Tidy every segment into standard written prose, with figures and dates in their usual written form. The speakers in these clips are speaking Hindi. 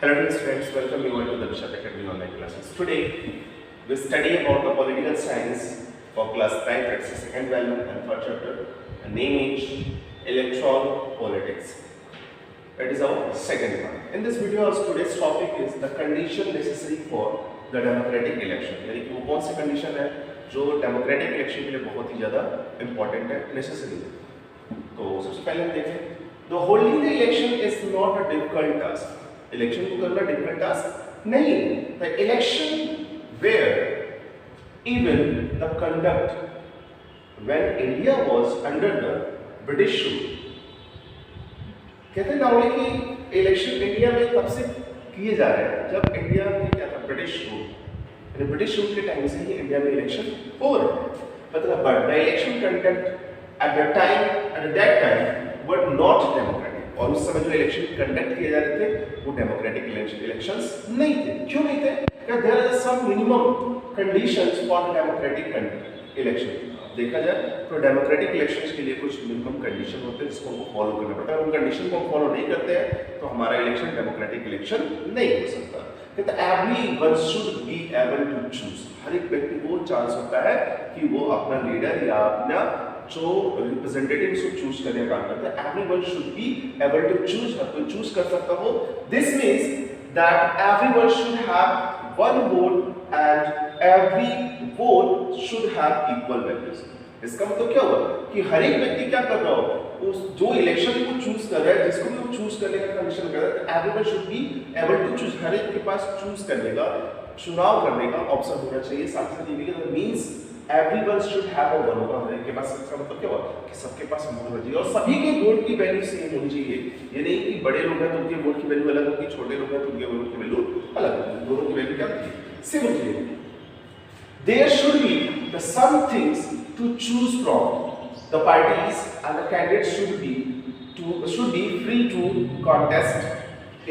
Hello dear friends, welcome you all to the Bishop Academy online classes. Today we study about the political science for class 5, that's the second volume and third chapter, and name is electoral politics. That is our second one. In this video, our today's topic is the condition necessary for the democratic election. यानी कि वो कौन सी कंडीशन है जो डेमोक्रेटिक इलेक्शन के लिए बहुत ही ज़्यादा इम्पोर्टेंट है, नेसेसरी है. तो सबसे पहले हम देखें, the holding the election is not a difficult task. Election को करना डिफिकल्ट टास्क नहीं. The election were even the conduct when India was under the British rule. कहते हैं ना कि इलेक्शन इंडिया में तब से किए जा रहे हैं जब इंडिया में क्या था, ब्रिटिश रूल. यानी ब्रिटिश रूल के टाइम से ही इंडिया में इलेक्शन हो रहे हैं. मतलब but the election conduct at the time at that time were not democratic. और उस समय जो इलेक्शन कंडक्ट किए जा रहे थे वो डेमोक्रेटिक इलेक्शंस नहीं थे. क्यों नहीं थे? because there are some minimum conditions for democratic election. देखा जाए तो डेमोक्रेटिक इलेक्शंस के लिए कुछ मिनिमम कंडीशन होते हैं जिसको हमको फॉलो करना पड़ता है. उन कंडीशन को हम फॉलो नहीं करते हैं तो हमारा इलेक्शन डेमोक्रेटिक इलेक्शन नहीं हो सकता. कहते everyone should be able to choose. हर एक व्यक्ति को चांस होता है कि वो अपना लीडर या अपना जो रिप्रेजेंटेटिव्स को चूज करने का काम करता है. Everyone should be able to choose. हर कोई चूज कर सकता हो. This means that everyone should have one vote and every vote should have equal values. इसका मतलब क्या हुआ कि हर एक व्यक्ति क्या कर रहा हो, उस जो इलेक्शन को चूज कर रहा है, जिसको भी वो चूज करने का कंडीशन कर रहा है, everyone should be able to choose. हर एक के पास चूज करने का, चुनाव करने का ऑप्शन होना चाहिए. साथ साथ ये भी means everyone should have a vote. हर एक के पास, इसका मतलब क्या हुआ कि सबके पास वोट होना चाहिए और सभी के वोट की वैल्यू सेम होनी चाहिए. ये नहीं कि बड़े लोग हैं तो उनके वोट की वैल्यू अलग होगी, छोटे लोग हैं तो उनके वोट की वैल्यू अलग होगी. दोनों की वैल्यू क्या होगी? सेम होनी चाहिए. There should be the some things to choose from. The parties and the candidates should be free to contest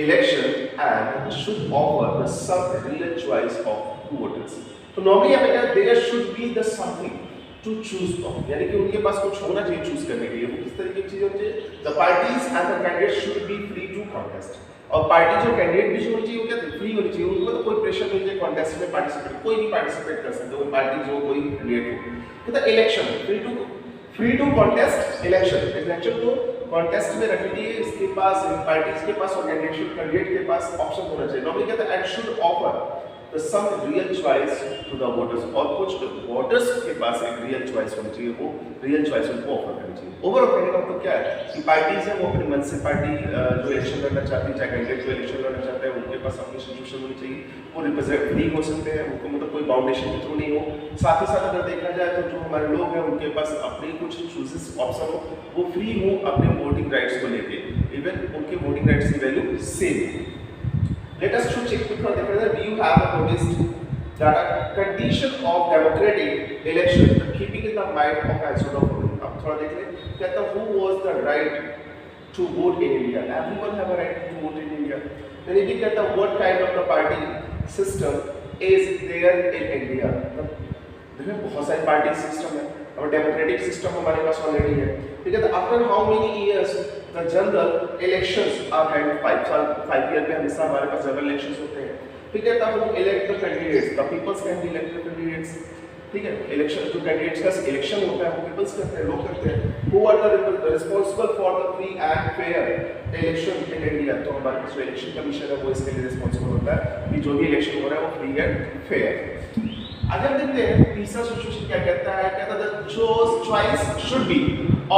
election and should offer the some real choice of voters. तो नॉर्मली यहाँ पे क्या, there should be the something to choose from. यानी कि उनके पास कुछ होना चाहिए चूज करने के लिए. वो किस तरीके की चीज होनी चाहिए? The parties and the candidates should be free to contest. और पार्टी जो कैंडिडेट भी होनी चाहिए वो क्या फ्री होनी चाहिए. उनको तो कोई प्रेशर नहीं चाहिए कॉन्टेस्ट में पार्टिसिपेट. कोई भी पार्टिसिपेट कर सकते हो, पार्टी जो कोई कैंडिडेट हो. तो the election free to contest election को कॉन्टेस्ट में रखने के लिए इसके पास, पार्टीज के पास और कैंडिडेट के पास ऑप्शन होना चाहिए. नॉर्मली कहते हैं and should offer the some real choice to the voters. और कुछ वोटर्स के पास एक रियल चॉइस होनी चाहिए, वो रियल चॉइस उनको ऑफर करनी चाहिए. ओवरऑल कहने का मतलब क्या है कि पार्टीज है वो अपने मन से पार्टी जो इलेक्शन लड़ना चाहती है, चाहे कैंडिडेट जो इलेक्शन लड़ना चाहते हैं, उनके पास अपनी सिचुएशन होनी चाहिए. वो रिप्रेजेंट हो सकते हैं, उनको मतलब कोई बाउंडेशन के थ्रू नहीं हो. साथ ही साथ अगर देखा जाए तो जो हमारे लोग हैं उनके पास अपनी कुछ चूजेस ऑप्शन हो, वो फ्री हो अपने वोटिंग राइट्स को लेके. इवन उनके वोटिंग राइट्स की वैल्यू सेम है. Let us to check with whether you have noticed that a condition of democratic election, keeping in the mind of as of अब थोड़ा देख लें. कहता who was the right to vote in India? Everyone have a right to vote in India. Then ये कहता what kind of the party system is there in India? देखिए बहुत सारी पार्टी सिस्टम है और डेमोक्रेटिक सिस्टम हमारे पास ऑलरेडी है. ठीक है. After how many years the general elections are held. 5 year में हमेशा हमारे पास जनरल इलेक्शंस होते हैं. ठीक है. तब हम elect the candidates, the peoples can be elected candidates. ठीक है. इलेक्शन जो कैंडिडेट्स का इलेक्शन होता है वो पीपल्स करते हैं, लोग करते हैं. Who are the responsible for the free and fair election in India. तो हमारे पास जो इलेक्शन कमीशन है वो इसके लिए रिस्पांसिबल होता है कि जो भी इलेक्शन हो रहा है वो फ्री एंड फेयर. अगर देखते हैं तीसरा सिचुएशन क्या कहता है, कहता है the choice should be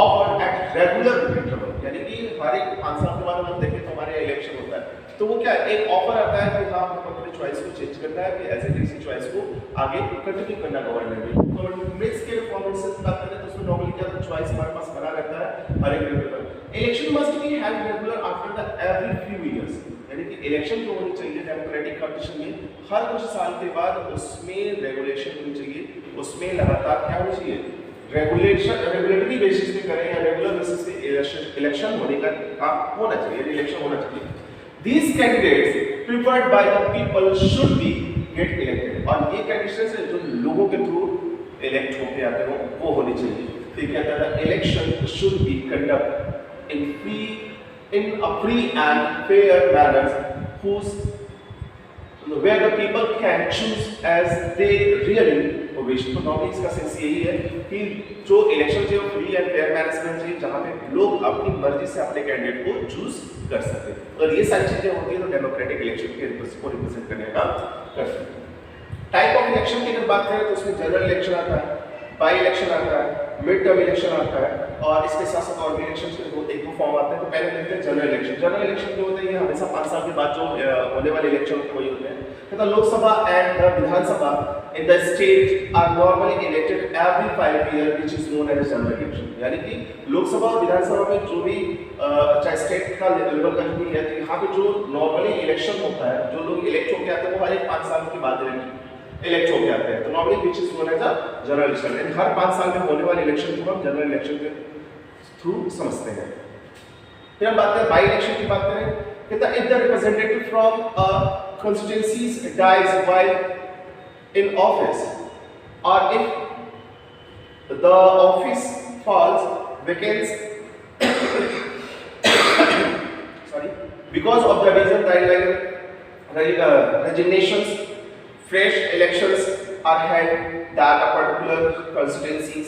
offered at regular interval. यानी कि हर एक 5 साल के बाद हम देखें तो हमारे इलेक्शन होता है तो वो क्या एक ऑफर आता है कि हाँ हमको अपनी चॉइस को चेंज करना है, कि एज इट इज चॉइस को आगे कंटिन्यू करना गवर्नमेंट में. तो मिक्स के परफॉर्मेंस से बात करें तो उसमें नॉर्मली क्या चॉइस हमारे पास बना रहता है हर एक लेवल पर. Election must be held regular after the every few years. यानी कि इलेक्शन जो होनी चाहिए डेमोक्रेटिक कंडीशन में हर कुछ साल के बाद उसमें रेगुलेशन होनी चाहिए. उसमें लगातार क्या होनी चाहिए, रेगुलेटरी बेसिस पे करें या रेगुलर बेसिस पे इलेक्शन होने का काम होना चाहिए, इलेक्शन होना चाहिए. These candidates preferred by the people should be get elected. और ये कंडीशंस है जो लोगों के थ्रू इलेक्ट होके आते हो वो होनी चाहिए. ठीक है. Election should be conduct in a free and fair manner whose where the people can choose as they really wish. तो नॉर्मली इसका सेंस यही है कि जो इलेक्शन जो फ्री एंड फेयर मैनेजमेंट है, जहाँ पे लोग अपनी मर्जी से अपने कैंडिडेट को चूज कर सकते हैं, और ये सारी चीजें होती है तो डेमोक्रेटिक इलेक्शन के को रिप्रेजेंट करने का कर सकते हैं। टाइप ऑफ इलेक्शन की अगर बात करें तो उसमें जनरल इलेक्शन आता है, बाई इलेक्शन आता है, मिड टर्म इलेक्शन आता है, और इसके साथ साथ और भी इलेक्शन के एक दो फॉर्म आते हैं। तो पहले देखते हैं जनरल इलेक्शन। जनरल इलेक्शन जो होते हैं ये हमेशा 5 साल के बाद जो होने वाले इलेक्शन होते हैं वही होते हैं। तो Lok Sabha and Vidhan Sabha in the state are normally elected every 5 year which is known as general election. यानी कि लोकसभा और विधानसभा में जो भी चाहे स्टेट का लेवल का जो भी है, तो यहाँ पे जो नॉर्मली इलेक्शन होता है, जो लोग इलेक्ट होकर आते हैं वो हर एक 5 साल के बाद इलेक्ट होके आते हैं। तो normally which is known as a general election. यानी हर 5 साल में होने वाले इलेक्शन को हम जनरल इलेक्शन के थ्रू समझते हैं। फिर हम बात करें बाई इलेक्शन की बात करें, कहता है if the representative from a constituencies dies while in office, or if the office falls vacant sorry because of the reason resignations, fresh elections are held that a particular constituencies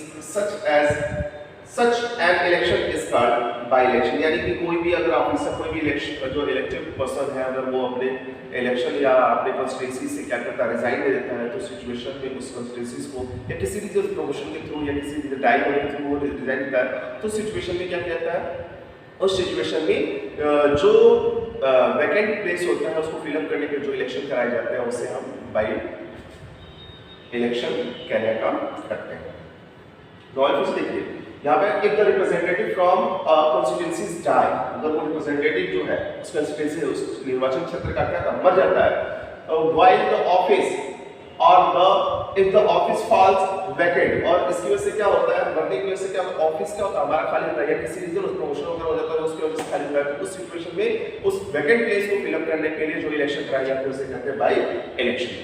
such an election is called by election। यानी कि कोई भी अगर ऑफिसर कोई भी इलेक्शन जो इलेक्टेड पर्सन है अगर वो अपने इलेक्शन या अपने कंस्टिट्यूएंसी से क्या करता है, रिजाइन दे देता है, तो सिचुएशन में उस कंस्टिट्यूएंसीज को या किसी भी जो प्रमोशन के थ्रू या किसी भी टाइम होने के थ्रू वो रिजाइन देता है, तो सिचुएशन में क्या कहता है, उस सिचुएशन में जो वैकेंट प्लेस होता है उसको फिलअप करने के जो इलेक्शन कराए जाते हैं उसे हम बाई इलेक्शन कहने का करते हैं। नॉर्मल से देखिए यहाँ पे if the representative from constituencies die, अगर वो रिप्रेजेंटेटिव जो है उस कॉन्स्टिट्यूएंसी उस निर्वाचन क्षेत्र का क्या था मर जाता है, व्हाइल द ऑफिस और the if the office falls vacant, और इसकी वजह से क्या होता है, मरने की वजह से क्या ऑफिस क्या होता है हमारा खाली होता है, या किसी रीजन उस प्रमोशन वगैरह हो जाता है उसकी वजह से खाली होता है, तो उस सिचुएशन में उस वैकेंट प्लेस को फिलअप करने के लिए जो इलेक्शन कराए जाते हैं उसे कहते हैं बाई इलेक्शन।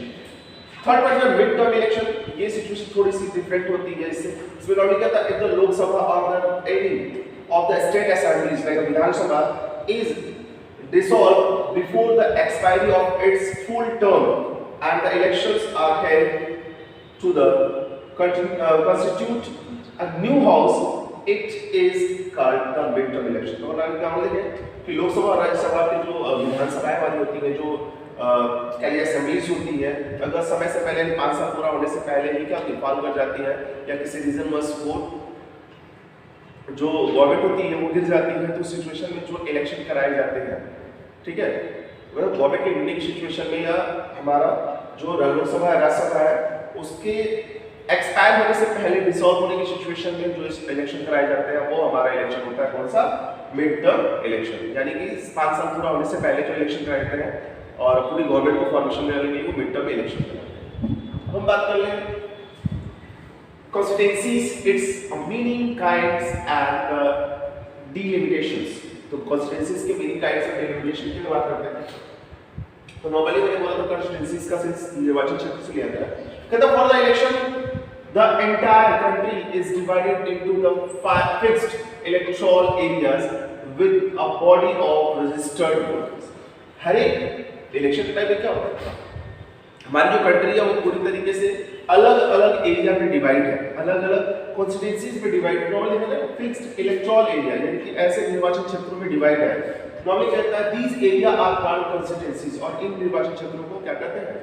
थर्ड पॉइंट है मिड टर्म इलेक्शन। ये सिचुएशन थोड़ी सी डिफरेंट होती है इससे। इसमें नॉर्मली क्या था, इफ द लोकसभा और the any of the state assemblies like Vidhan Sabha is dissolved before the expiry of its full term and the elections are held to the constitute a new house, it is called the mid term election। तो क्या हम देखें कि लोकसभा और राज्यसभा की जो विधानसभाएं वाली होती है, जो कैलियर असेंबलीज होती है, अगर समय से पहले 5 साल पूरा होने से पहले ही क्या डिफॉल्ट कर जाती है या किसी रीजन वश वो जो गवर्नमेंट होती है वो गिर जाती है, तो सिचुएशन में जो इलेक्शन कराए जाते हैं, ठीक है, मतलब गवर्नमेंट के गिरने की सिचुएशन में या हमारा जो लोकसभा है राज्यसभा है उसके एक्सपायर होने से पहले डिसॉल्व होने की सिचुएशन में जो इलेक्शन कराए जाते हैं वो हमारा इलेक्शन होता है कौन सा, मिड टर्म इलेक्शन। यानी कि 5 साल पूरा होने से पहले जो इलेक्शन कराए जाते हैं और पूरी गवर्नमेंट को फॉर्मेशन लेने के लिए वो मिड टर्म इलेक्शन कराते हैं। हम बात कर लें constituencies, its meaning, kinds and delimitations। तो constituencies के meaning, kinds and delimitation की बात करते हैं। तो नॉर्मली मैंने बोला था constituencies का सेंस निर्वाचन क्षेत्र से लिया गया है। कहता for the election the entire country is divided into the 5 fixed electoral areas with a body of registered voters। हर एक इलेक्शन टाइप में क्या होता है, हमारी जो कंट्री है वो पूरी तरीके से अलग अलग एरिया में डिवाइड है, अलग अलग कॉन्स्टिट्यूएंसीज में डिवाइड। नॉर्मली है ना फिक्स्ड इलेक्टोरल एरिया, यानी कि ऐसे निर्वाचन क्षेत्रों में डिवाइड है। नॉर्मली कहता है these area are called constituencies, और इन निर्वाचन क्षेत्रों को क्या कहते हैं,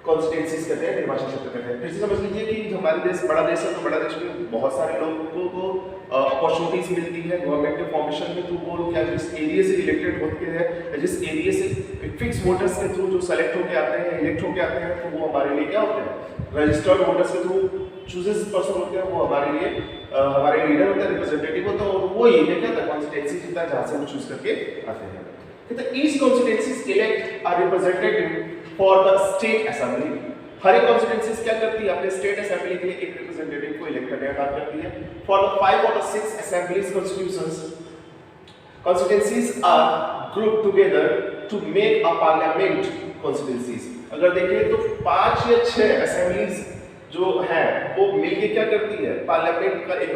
कॉन्स्टिट्यूएंसीज कहते हैं, निर्वाचन क्षेत्र कहते हैं। फिर से समझ लीजिए कि हमारे देश बड़ा देश है, तो बड़ा देश में बहुत सारे लोगों को अपॉर्चुनिटीज मिलती है गवर्नमेंट के फॉर्मेशन में, तो वो क्या जिस एरिया से इलेक्टेड होते हैं, जिस एरिया से फिक्स वोटर्स के थ्रू जो सेलेक्ट होकर आते हैं, इलेक्ट होकर आते हैं, तो वो हमारे लिए क्या होते हैं, रजिस्टर्ड वोटर्स के थ्रू चूजेस पर्सन होते हैं, वो हमारे लिए हमारे लीडर होते हैं, रिप्रेजेंटेटिव होते हैं, और वो एरिया क्या होता है कॉन्स्टिट्यूएंसी होता है जहाँ से हम चूज करके आते हैं। तो each constituencies elect a representative for the state assembly. हर एक कॉन्स्टिट्यूएंसीज क्या करती है, अपने स्टेट असेंबली के लिए एक रिप्रेजेंटेटिव को इलेक्ट करने का काम करती है। फॉर द 5 और 6 assemblies constituencies are grouped together to make a parliament constituencies। अगर देखें तो 5 या 6 असेंबलीज जो है वो मिलके क्या करती है, पार्लियामेंट का एक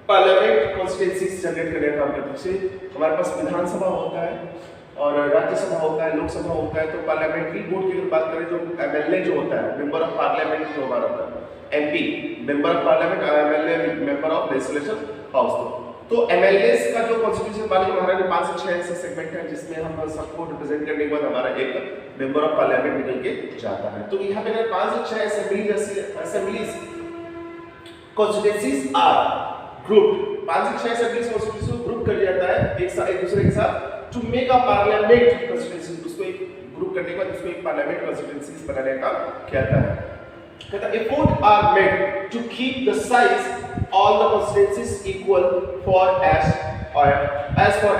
पार्लियामेंट कॉन्स्टिट्यूएंसीज जनरेट करने का काम करती है। हमारे पास विधानसभा होता है, और राज्यसभा होता है, लोकसभा होता है। तो पार्लियामेंट्री बोर्ड की अगर बात करें, जो एमएलए जो होता है, मेंबर ऑफ पार्लियामेंट जो हमारा होता है, MP member of parliament, MLA member of legislation house. तो एमएलएस का जो कॉन्स्टिट्यूशन वाले हमारा 5 से 6 ऐसे सेगमेंट है जिसमें हम सबको रिप्रेजेंट करने के बाद हमारा एक मेंबर ऑफ पार्लियामेंट निकल के जाता है। तो यहाँ पे 5 से 6 असेंबलीज कॉन्स्टिट्यूएंसीज आर ग्रुप, 5 से 6 असेंबलीज कॉन्स्टिट्यूएंसी को ग्रुप कर दिया जाता है एक दूसरे के साथ to make a parliament constituency. उसको एक ग्रुप करने के बाद उसको एक पार्लियामेंट कॉन्स्टिट्यूएंसीज बनाने का क्या है। कहता है effort are made to keep the size all the constituencies equal far as far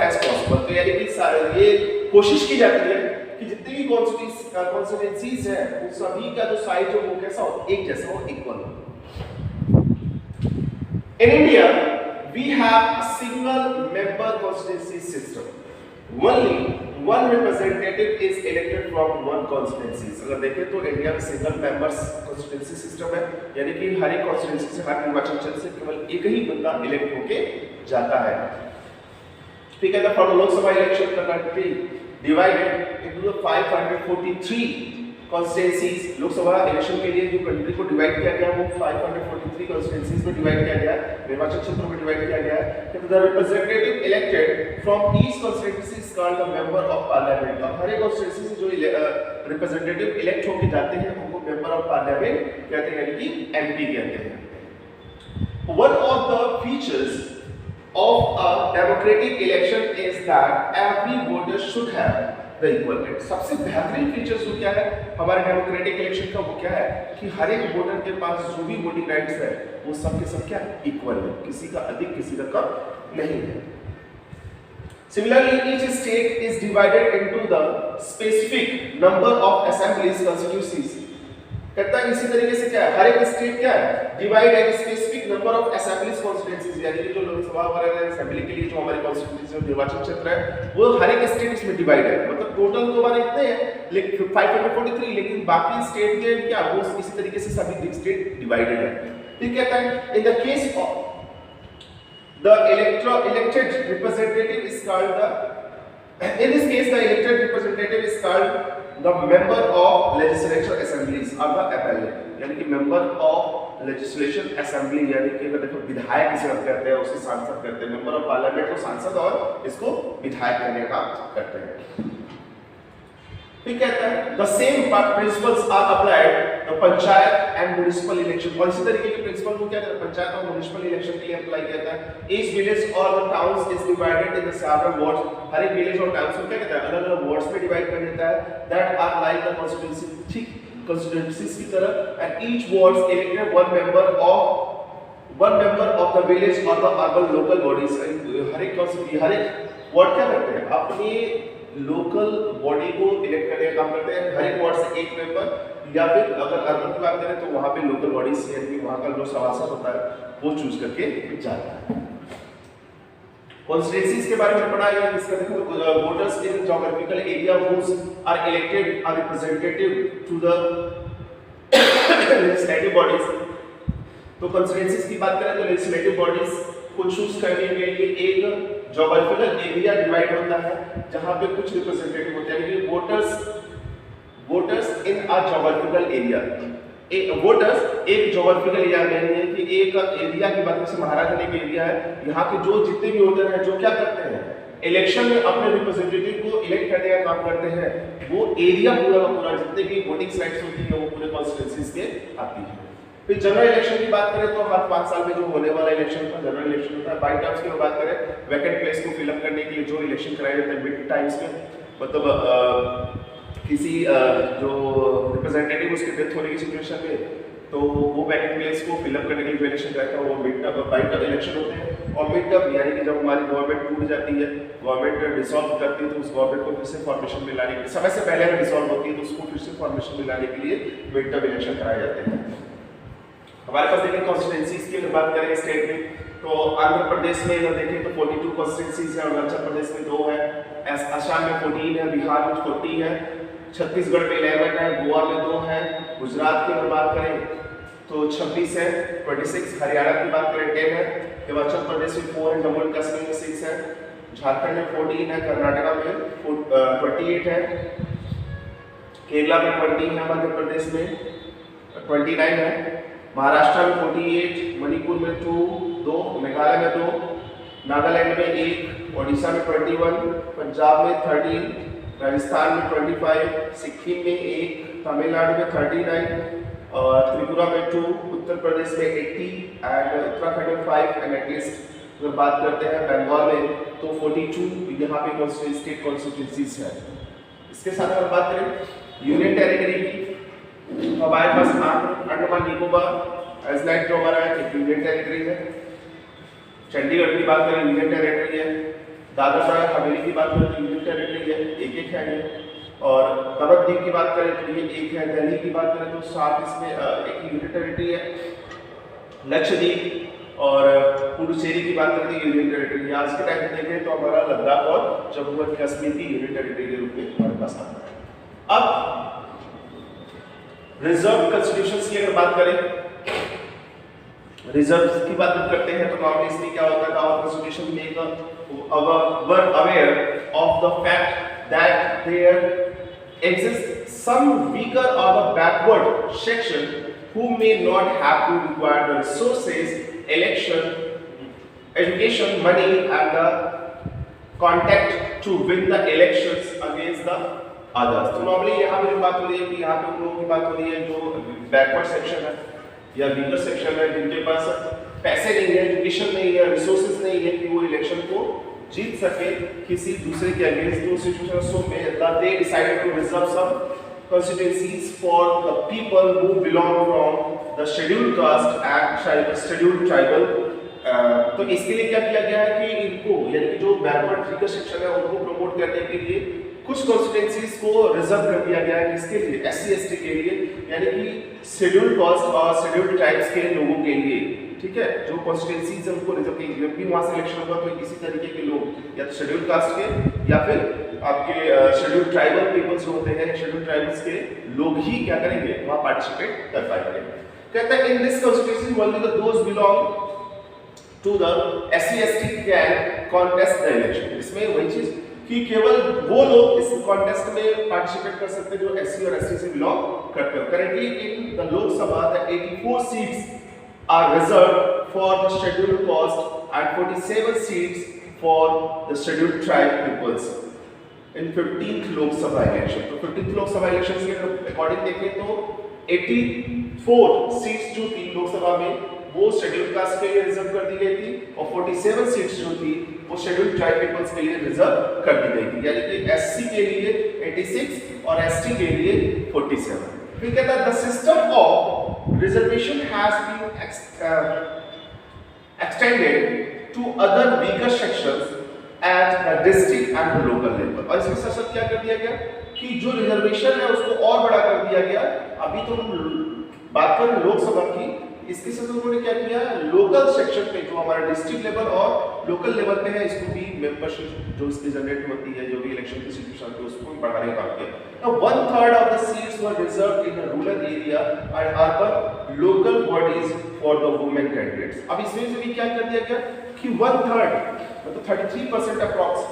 as possible. तो यानी कि ये कोशिश की जाती है कि जितनी भी कॉन्स्टिट्यूएंसीज है उन सभी का जो साइज हो वो कैसा हो, एक जैसा हो, इक्वल हो। In India, we have a single member constituency system. Only one representative is elected from one constituency. अगर देखें तो इंडिया में सिंगल मेंबर्स कॉन्स्टिट्यूएंसी सिस्टम है, यानी कि हर एक कॉन्स्टिट्यूएंसी से, हर निर्वाचन क्षेत्र से केवल एक ही बंदा इलेक्ट होके जाता है। ठीक है, तो for Lok Sabha election the country divided into the 543 constituencies. Lok Sabha election के लिए जो कंट्री को डिवाइड किया गया वो 543 कॉन्स्टिट्यूएंसीज में डिवाइड किया गया, निर्वाचन क्षेत्रों में डिवाइड किया गया है। The representative elected from each constituency is called the member of parliament. और हर एक कॉन्स्टिट्यूएंसी से जो रिप्रेजेंटेटिव इलेक्ट होकर जाते हैं उनको मेंबर ऑफ पार्लियामेंट कहते हैं, यानी कि एमपी कहते हैं। One of the features of a democratic election is that every voter should have the equal right। सबसे बेहतरीन फीचर्स जो क्या है हमारे डेमोक्रेटिक इलेक्शन का, वो क्या है कि हर एक वोटर के पास जो भी वोटिंग राइट्स है वो सब के सब क्या इक्वल है, किसी का अधिक किसी का कम नहीं है। Similarly, each state is divided into the specific number of assemblies constituencies। कहता है इसी तरीके से क्या है, हर एक स्टेट क्या है डिवाइड है specific number of assemblies constituencies, यानी कि जो लोकसभा वगैरह असेंबली के लिए जो हमारे कॉन्स्टिट्यूएंसी निर्वाचन क्षेत्र है वो हर एक स्टेट इसमें डिवाइड है। मतलब टोटल तो हमारे इतने हैं लेकिन 543, लेकिन बाकी स्टेट के क्या वो इसी तरीके से सभी स्टेट डिवाइडेड है। ठीक कहता है in the case of the elected representative is called in this case the elected representative is called the member of legislature assemblies or the MLA, यानी कि member of legislation assembly, यानी कि अगर देखो विधायक इसे कहते हैं, उसे सांसद कहते हैं। member of parliament को सांसद और इसको विधायक कहने का करते हैं। ठीक कहता है the same principles are applied the panchayat and municipal election। और इसी तरीके के प्रिंसिपल को क्या कहते हैं पंचायत और म्युनिसिपल इलेक्शन के लिए अप्लाई किया है। each village or the towns is divided in the several wards। हर एक विलेज और टाउन्स को क्या कहता है अलग अलग वार्ड्स में डिवाइड कर देता है। that are like the constituency, ठीक constituencies की तरह। and each wards elected one member of the village or the urban local bodies। हर एक वार्ड क्या करते हैं अपनी लोकल बॉडी को इलेक्ट करने का काम करते हैं। हर एक वार्ड से एक मेंबर, या फिर अगर अर्बन की बात करें तो वहां पे लोकल बॉडीज यानी कि वहां का जो सभासद होता है वो चूज करके जाता है। कॉन्स्टिट्यूएंसीज के बारे में पढ़ा है, इसका देखो voters in geographical area whose are elected are representative to the legislative bodies. तो कॉन्स्टिट्यूएंसीज की बात करें तो लेजिस्लेटिव बॉडीज को चूज करने के लिए एक ज्योग्राफिकल एरिया डिवाइड होता है जहां पे कुछ रिप्रेजेंटेटिव होते हैं, यानी कि वोटर्स इन अ ज्योग्राफिकल एरिया। वोटर्स एक ज्योग्राफिकल एरिया में है कि एक एरिया की बात जैसे महाराष्ट्र का एरिया है, यहाँ के जो जितने भी वोटर हैं जो क्या करते हैं इलेक्शन में अपने रिप्रेजेंटेटिव को इलेक्ट करने का काम करते हैं, वो एरिया पूरा का पूरा जितने भी वोटिंग राइट्स होती है वो पूरे कॉन्स्टिट्यूएंसीज के आती है। फिर जनरल इलेक्शन की बात करें तो हर 5 साल में जो होने वाला इलेक्शन का जनरल इलेक्शन होता है। बाई टर्म्स की बात करें वैकेंट प्लेस को फिलअप करने के लिए जो इलेक्शन कराए जाते हैं मिड टाइम्स में, मतलब किसी जो रिप्रेजेंटेटिव उसके डेथ होने की सिचुएशन में, तो वो वैकेंट प्लेस को फिलअप करने के लिए जो इलेक्शन कराता है वो mid term by term election होते हैं। और मिड टर्म यानी कि जब हमारी गवर्नमेंट टूट जाती है, गवर्नमेंट डिसॉल्व करती है, तो उस गवर्नमेंट को फिर से फॉर्मेशन में लाने के लिए, समय से पहले अगर डिसॉल्व होती है तो उसको फिर से फॉर्मेशन में लाने के लिए मिड टर्म इलेक्शन कराए जाते हैं। हमारे पास देखिए कॉन्स्टिट्यूएंसीज की अगर बात करें स्टेट में तो आंध्र प्रदेश में अगर देखें तो 42 कॉन्स्टिट्यूएंसीज है, अरुणाचल प्रदेश में 2 है, असम में 14 है, बिहार में 40 है, छत्तीसगढ़ में 11 है, गोवा में 2 है, गुजरात की अगर बात करें तो 26 है, 26 हरियाणा की बात करें 10 है, हिमाचल प्रदेश में 4 है, जम्मू एंड कश्मीर में 6 है, झारखंड में 14 है, कर्नाटका में 28 है, केरला में 20 है, मध्य प्रदेश में 29 है, महाराष्ट्र में 48, मणिपुर में 2, मेघालय में 2, नागालैंड में 1, ओडिशा में 21, पंजाब में 13, राजस्थान में 25, सिक्किम में 1, तमिलनाडु में 39, त्रिपुरा में 2, उत्तर प्रदेश में 80 एंड उत्तराखंड में 5 एंड एटलीस्ट अगर बात करते हैं बंगाल में तो 42 यहाँ पे स्टेट कॉन्स्टिट्यूंसीज है। इसके साथ अगर बात करें यूनियन टेरिटरी की तो हमारे पास अंडमान निकोबार आइलैंड जो हमारा एक यूनियन टेरिटरी है, चंडीगढ़ की बात करें यूनियन टेरिटरी है, दादरा नगर हवेली की बात करें तो यूनियन टेरिटरी है, एक है ये, और नवद्वीप की बात करें तो ये 1 है, दिल्ली की बात करें तो 7 इसमें एक यूनियन टेरिटरी है, लक्षद्वीप और पुडुचेरी की बात करें तो यूनियन टेरिटरी है। आज के टाइम में देखें तो हमारा लद्दाख और जम्मू एंड कश्मीर की यूनियन टेरिटरी के रूप में हमारे पास आता है। अब रिजर्व कॉन्स्टिट्यूशंस की अगर बात करें, रिजर्व की बात करते हैं तो नॉर्मली इसमें क्या होता है, our constitution make were aware of the fact that there exists some weaker or a backward section who may not have to require the resources, election, education, money and the contact to win the elections against the others। तो नॉर्मली यहाँ पे जो बात हो रही है कि यहाँ पे उन लोगों की बात हो रही है जो बैकवर्ड सेक्शन है या वीकर सेक्शन है, जिनके पास पैसे नहीं है, एजुकेशन नहीं है, रिसोर्सेज नहीं है कि वो इलेक्शन को जीत सके किसी दूसरे के अगेंस्ट दो situation. So they decided to reserve some constituencies for the people who belong from the scheduled caste and scheduled tribal। तो इसके लिए क्या किया गया है कि इनको यानी कि जो बैकवर्ड वीकर सेक्शन है उनको प्रमोट करने के लिए कुछ कॉन्स्टिट्यूएंसीज को रिजर्व कर दिया गया है। किसके लिए? SC ST के लिए, यानी कि शेड्यूल्ड कास्ट और शेड्यूल्ड ट्राइब्स के लोगों के लिए, ठीक है। जो कॉन्स्टिट्यूएंसीज है उनको रिजर्व की, जब भी वहां से इलेक्शन होगा तो इसी तरीके के लोग या तो शेड्यूल्ड कास्ट के या फिर आपके शेड्यूल्ड ट्राइबल पीपल्स होते हैं, शेड्यूल्ड ट्राइबल्स के लोग ही क्या करेंगे वहां पार्टिसिपेट कर पाएंगे। कहता है in this constituency only the those belong to the SC ST can contest the election. इसमें वही चीज कि केवल वो लोग इस कॉन्टेस्ट में पार्टिसिपेट कर सकते हैं जो SC और ST से बिलोंग करते हो। Currently in the Lok Sabha the 84 seats are reserved for the scheduled caste and 47 seats for the scheduled tribe peoples in 15th Lok Sabha election। तो 15th Lok Sabha election के अकॉर्डिंग देखें तो 84 सीट्स जो थी लोकसभा में वो शेड्यूल्ड कास्ट के लिए रिजर्व कर दी गई थी और 47 सीट्स जो थी वो शेड्यूल्ड ट्राइब पीपल्स के लिए रिजर्व कर दी गई थी, यानी कि SC के लिए 86 और ST के लिए 47। फिर कहता है the system of reservation has been extended to other weaker sections at the district and the local level. और इसके साथ क्या कर दिया गया कि जो रिजर्वेशन है उसको और बड़ा कर दिया गया। अभी तो बात करें लोकसभा की, इसके साथ उन्होंने क्या किया, लोकल सेक्शन पे जो हमारा डिस्ट्रिक्ट लेवल और लोकल लेवल पे है इसको भी मेंबरशिप जो इसकी जनरेट होती है जो भी इलेक्शन की सिचुएशन है उसको बढ़ाने का काम किया। Now 1/3 of the seats were reserved in the rural area and urban local bodies for the women candidates। अब इसमें से भी क्या कर दिया गया कि 1/3 मतलब 33% अप्रॉक्स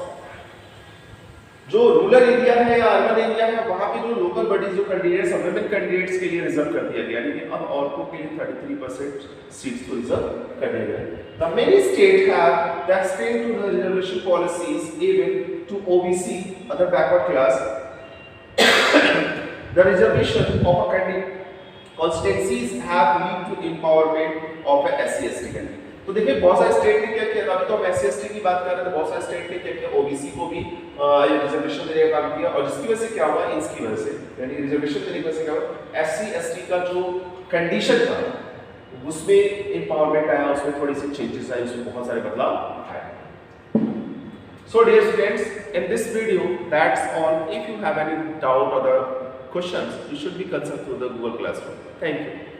जो रूरल एरिया है या अर्बन एरिया है वहां पे जो लोकल बॉडीज जो कैंडिडेट्स हैं वुमेन कैंडिडेट्स के लिए रिजर्व कर दिया गया, यानी कि अब औरतों के लिए 33% सीट्स को रिजर्व कर दिया गया। The many state have the extend to the reservation policies even to OBC other backward class the reservation of a candidate constituencies have lead to empowerment of a SC ST candidate. तो देखिए बहुत सारे स्टेट ने क्या किया, अभी तो हम SC ST की बात कर रहे थे, बहुत सारे स्टेट ने क्या किया OBC को भी रिजर्वेशन देने का काम किया और जिसकी वजह से क्या हुआ, इसकी वजह से यानी रिजर्वेशन देने की वजह से क्या हुआ, SC ST का जो कंडीशन था उसमें एम्पावरमेंट आया, उसमें थोड़ी सी चेंजेस आए, उसमें बहुत सारे बदलाव आए। So dear students, in this video that's all. If you have any doubt or the questions, you should be concerned through the Google Classroom. Thank you.